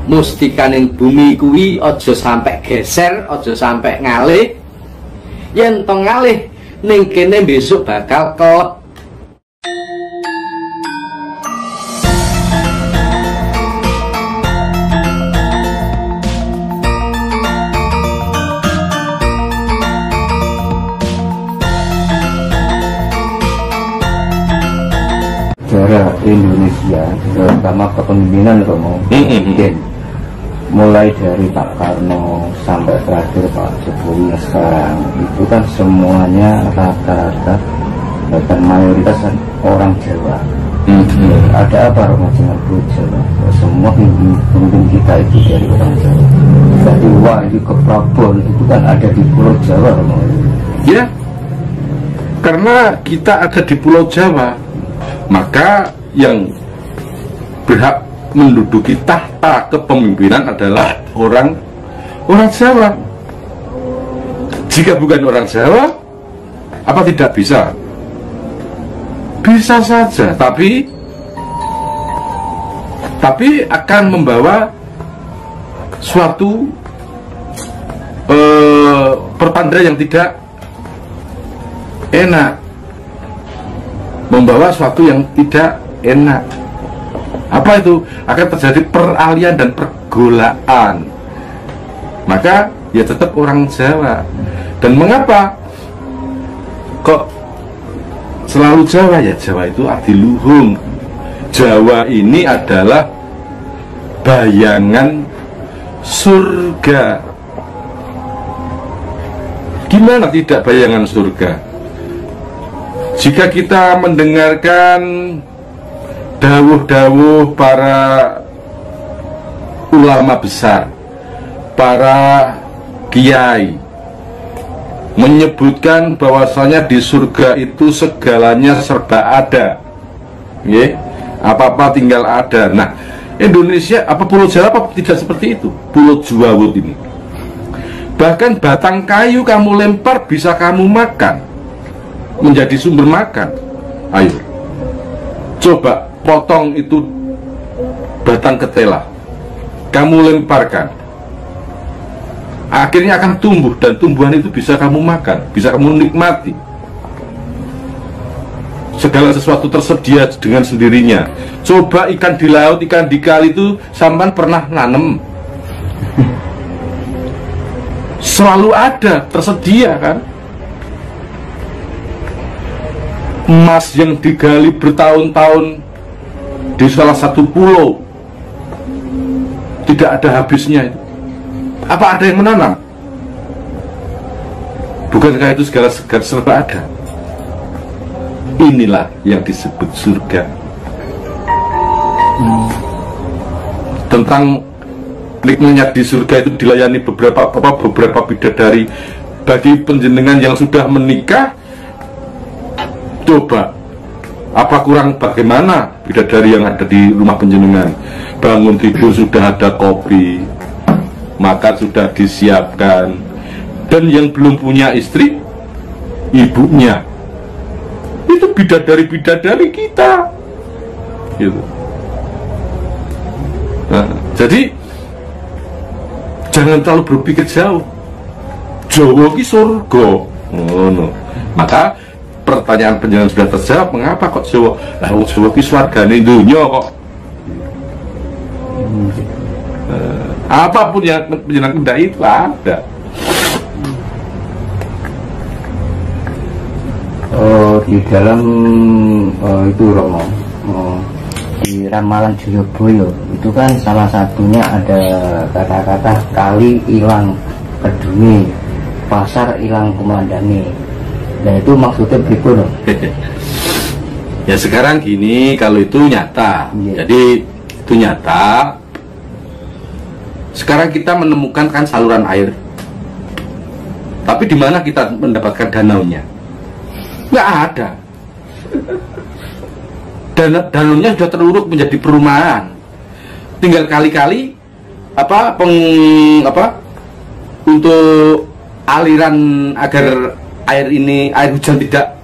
mustikaning bumi kuwi aja sampai geser, aja sampai ngalih. Yen to ngalih ning kene besok bakal kelep. Sejarah Indonesia, terutama kepemimpinan Romo, mulai dari Pak Karno sampai terakhir Pak Jokowi sekarang, itu kan semuanya rata-rata bahkan mayoritas orang Jawa. Ada apa Romo dengan Pulau Jawa? Semua pemimpin kita itu dari orang Jawa. Jadi wah itu ke Prabon itu kan ada di Pulau Jawa Romo. Ya, karena kita ada di Pulau Jawa, maka yang berhak menduduki tahta kepemimpinan adalah orang Jawa. Jika bukan orang Jawa, apa tidak bisa? Bisa saja, tapi akan membawa suatu pertanda yang tidak enak, membawa suatu yang tidak enak. Apa itu? Akan terjadi peralihan dan pergolaan. Maka ya tetap orang Jawa. Dan mengapa kok selalu Jawa? Ya Jawa itu adiluhung. Jawa ini adalah bayangan surga. Gimana tidak bayangan surga? Jika kita mendengarkan dawuh-dawuh para ulama besar, para kiai, menyebutkan bahwasanya di surga itu segalanya serba ada, apa-apa tinggal ada. Nah, Indonesia, apa Pulau Jawa apa tidak seperti itu? Pulau Jawa ini, bahkan batang kayu kamu lempar bisa kamu makan, menjadi sumber makan. Ayo, coba potong itu batang ketela, kamu lemparkan, akhirnya akan tumbuh, dan tumbuhan itu bisa kamu makan, bisa kamu nikmati. Segala sesuatu tersedia dengan sendirinya. Coba ikan di laut, ikan di kali itu sampan pernah nanem? Selalu ada, tersedia kan? Emas yang digali bertahun-tahun di salah satu pulau tidak ada habisnya itu. Apa ada yang menanam? Bukankah itu segala serba ada? Inilah yang disebut surga. Tentang nikmatnya di surga itu dilayani beberapa bidadari. Bagi penjenengan yang sudah menikah, coba apa kurang bagaimana bidadari yang ada di rumah penjenengan? Bangun tidur sudah ada kopi, makan sudah disiapkan, dan yang belum punya istri, ibunya itu bidadari kita, gitu. Nah, jadi jangan terlalu berpikir jauh. Jawa ki surga, no. Maka pertanyaan penjelasan sudah terjawab. Mengapa kok Jawa? Lah Jawa ki swargane dunya kok. Apapun yang penjelasan itu ada. Di dalam itu Romo, di ramalan Joyoboyo itu kan salah satunya ada kata-kata kali ilang keduni, pasar ilang kumandani. Nah itu maksudnya berikut loh. Ya sekarang gini, kalau itu nyata, jadi itu nyata. Sekarang kita menemukan kan saluran air, tapi di mana kita mendapatkan danaunya? Nggak ada. Danaunya sudah teruruk menjadi perumahan. Tinggal kali-kali untuk aliran agar air hujan tidak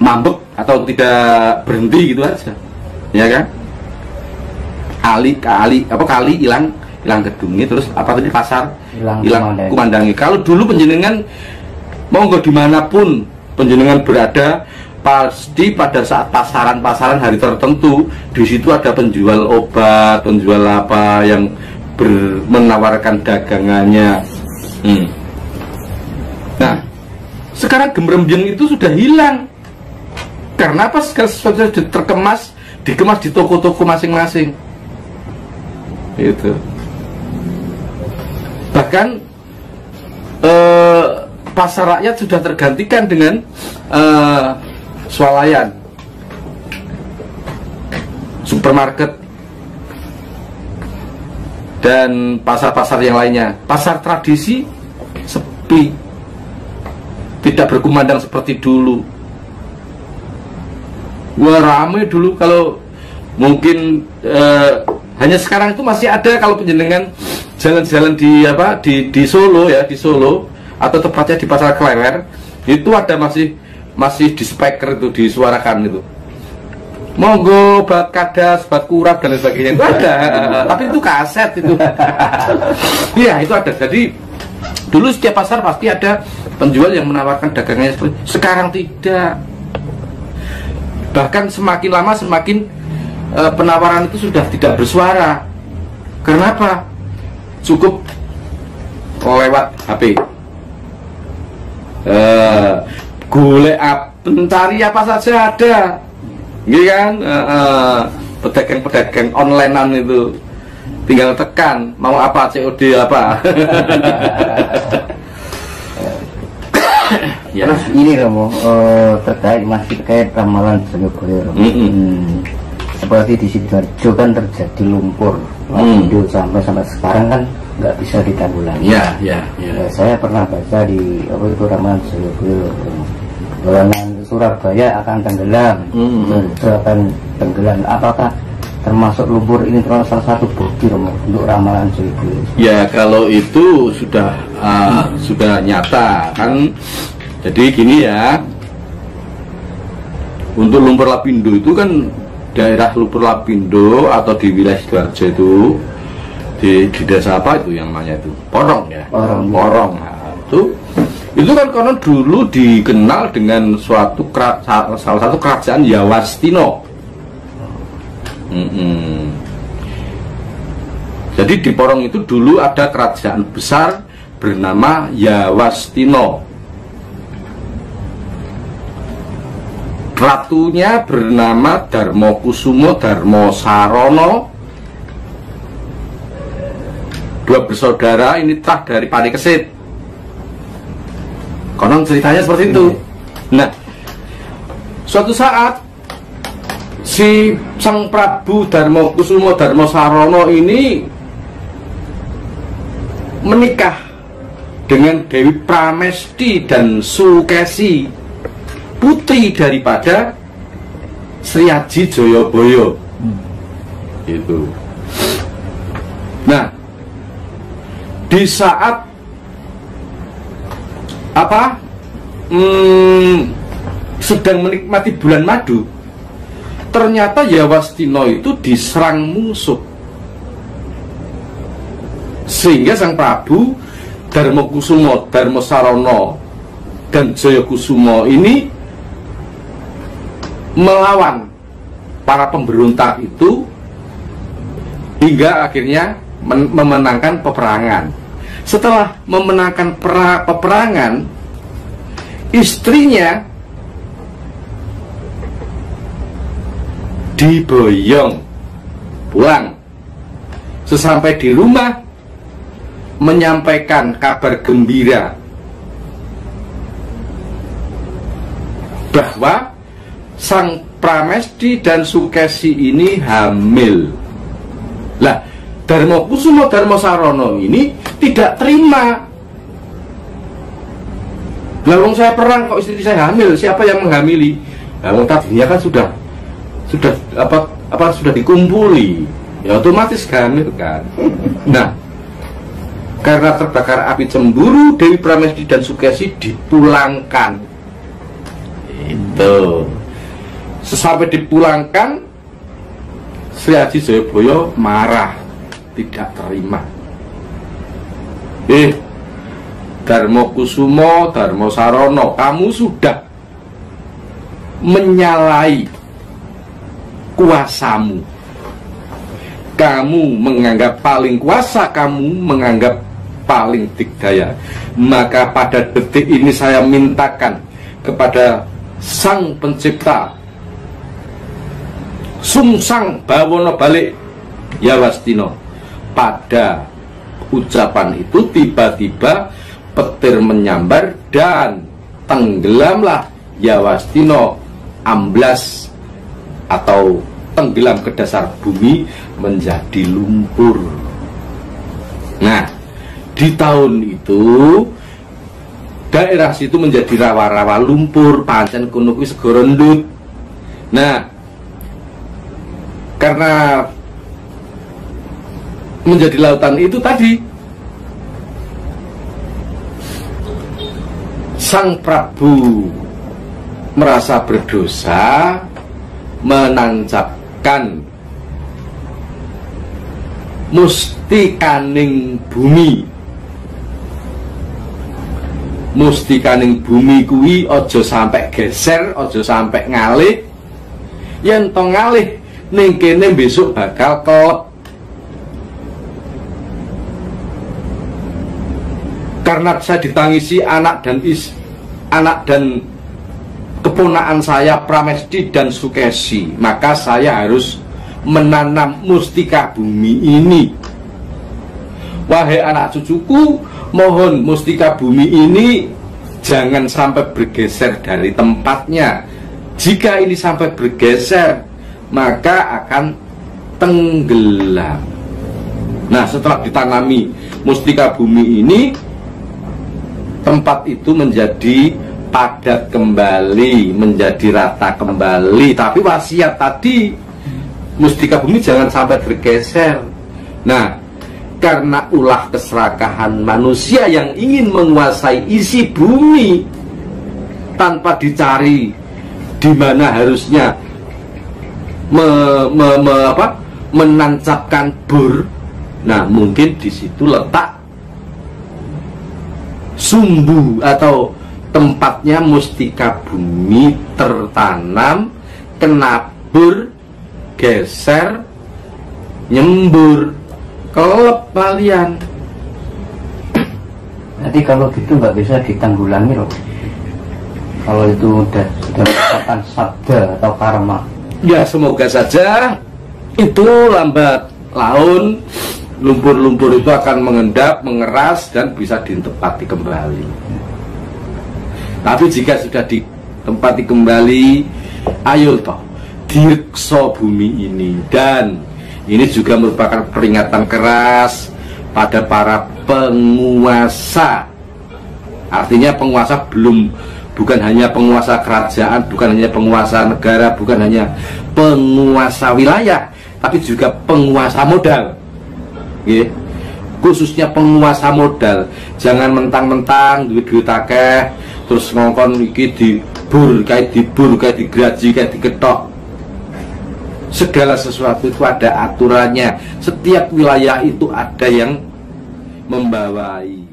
mambek atau tidak berhenti gitu aja, ya kan? kali hilang gedungnya, terus apa tadi pasar hilang Kumandangi. kumandangi. Kalau dulu penjenengan monggo dimanapun penjenengan berada, pasti pada saat pasaran hari tertentu di situ ada penjual obat, penjual apa yang menawarkan dagangannya. Nah, sekarang gembrembjeng itu sudah hilang. Karena apa? Segala sesuatu dikemas di toko-toko masing-masing. Itu. Bahkan pasar rakyat sudah tergantikan dengan swalayan, supermarket, dan pasar-pasar yang lainnya. Pasar tradisi sepi, tidak berkumandang seperti dulu. Wah, rame dulu. Kalau mungkin hanya sekarang itu masih ada kalau penjenengan jalan-jalan di Solo ya, di Solo atau tepatnya di Pasar Klewer, itu ada masih di speaker itu disuarakan itu, monggo bat kadas, bat kurap dan lain sebagainya, itu ada. Tapi itu kaset itu. Iya, itu ada. Jadi dulu setiap pasar pasti ada penjual yang menawarkan dagangannya seperti. Sekarang tidak. Bahkan semakin lama semakin penawaran itu sudah tidak bersuara. Kenapa? Cukup lewat HP. Golek mencari apa saja ada, gitu kan? Pedagang-pedagang onlinean itu tinggal tekan mau apa, COD apa. Ya. Terus ini Romo, terkait ramalan Joyoboyo. Seperti di Sidoarjo kan terjadi lumpur lapindo sampai sekarang kan nggak bisa ditanggulangi. Ya. Saya pernah baca di ramalan Joyoboyo bahwa Surabaya akan tenggelam, Joyoboyo akan tenggelam. Apakah termasuk lumpur ini termasuk salah satu bukti Romo untuk ramalan Joyoboyo? Ya, kalau itu sudah nyata kan. Jadi gini ya, untuk lumpur lapindo itu kan daerah lumpur lapindo atau di wilayah Sidoarjo itu di desa apa itu yang namanya itu Porong ya, Porong. Nah, itu kan konon dulu dikenal dengan salah satu kerajaan Yawastino. Jadi di Porong itu dulu ada kerajaan besar bernama Yawastino. Ratunya bernama Darmokusumo Darmosarono. Dua bersaudara ini tah dari Panikesit. Konon ceritanya seperti itu. Nah, suatu saat si Sang Prabu Darmokusumo Darmosarono ini menikah dengan Dewi Pramesti dan Sukesi, putri daripada Sri Aji Joyoboyo. Itu. Nah, di saat sedang menikmati bulan madu, ternyata Yawastino itu diserang musuh, sehingga Sang Prabu Darmokusumo Darmosarono dan Joyokusumo ini melawan para pemberontak itu hingga akhirnya memenangkan peperangan. Setelah memenangkan peperangan, istrinya diboyong pulang. Sesampai di rumah menyampaikan kabar gembira bahwa Sang Pramesti dan Sukesi ini hamil. Lah, Darmokusumo Darmosarono ini tidak terima. Lah, wong saya perang kok istri saya hamil, siapa yang menghamili? Lah, wong tadinya kan sudah dikumpuli, ya otomatis hamil kan. Nah, karena terbakar api cemburu, Dewi Pramesti dan Sukesi dipulangkan. Itu. Sesampai dipulangkan, Sri Aji Jayabaya marah, tidak terima. Darmo Kusumo, Darmo Sarono, kamu sudah menyalahi kuasamu. Kamu menganggap paling kuasa, kamu menganggap paling digdaya. Maka pada detik ini saya mintakan kepada Sang Pencipta, Sungsang Bawono Balik Yawastino. Pada ucapan itu tiba-tiba petir menyambar dan tenggelamlah Yawastino, amblas atau tenggelam ke dasar bumi menjadi lumpur. Nah, di tahun itu daerah situ menjadi rawa-rawa lumpur, pancen kuno kuwi sego rendut. Nah, karena menjadi lautan itu tadi, Sang Prabu merasa berdosa, menancapkan mustikaning bumi. Mustikaning bumi kuwi aja sampai geser, aja sampai ngalih. Yen to ngalih ning kene besok bakal kelep. Karena saya ditangisi anak dan keponakan saya Pramesti dan Sukesi, maka saya harus menanam mustika bumi ini. Wahai anak cucuku, mohon mustika bumi ini jangan sampai bergeser dari tempatnya. Jika ini sampai bergeser, maka akan tenggelam. Nah, setelah ditanami mustika bumi ini, tempat itu menjadi padat kembali, menjadi rata kembali. Tapi wasiat tadi, mustika bumi jangan sampai bergeser. Nah, karena ulah keserakahan manusia yang ingin menguasai isi bumi tanpa dicari di mana harusnya menancapkan bur. Nah, mungkin di situ letak sumbu atau tempatnya mustika bumi tertanam, kenabur, geser, nyembur, kelep kalian. Nanti kalau gitu nggak bisa ditanggulangi loh. Kalau itu sudah merupakan sabda atau karma. Ya, semoga saja itu lambat laun lumpur-lumpur itu akan mengendap, mengeras dan bisa ditempati kembali. Tapi jika sudah ditempati kembali, ayo toh diriksa bumi ini. Dan ini juga merupakan peringatan keras pada para penguasa. Artinya penguasa bukan hanya penguasa kerajaan, bukan hanya penguasa negara, bukan hanya penguasa wilayah, tapi juga penguasa modal. Khususnya penguasa modal. Jangan mentang-mentang duit akeh terus ngongkon iki dibur, kayak digraji, kayak diketok. Segala sesuatu itu ada aturannya. Setiap wilayah itu ada yang membawai.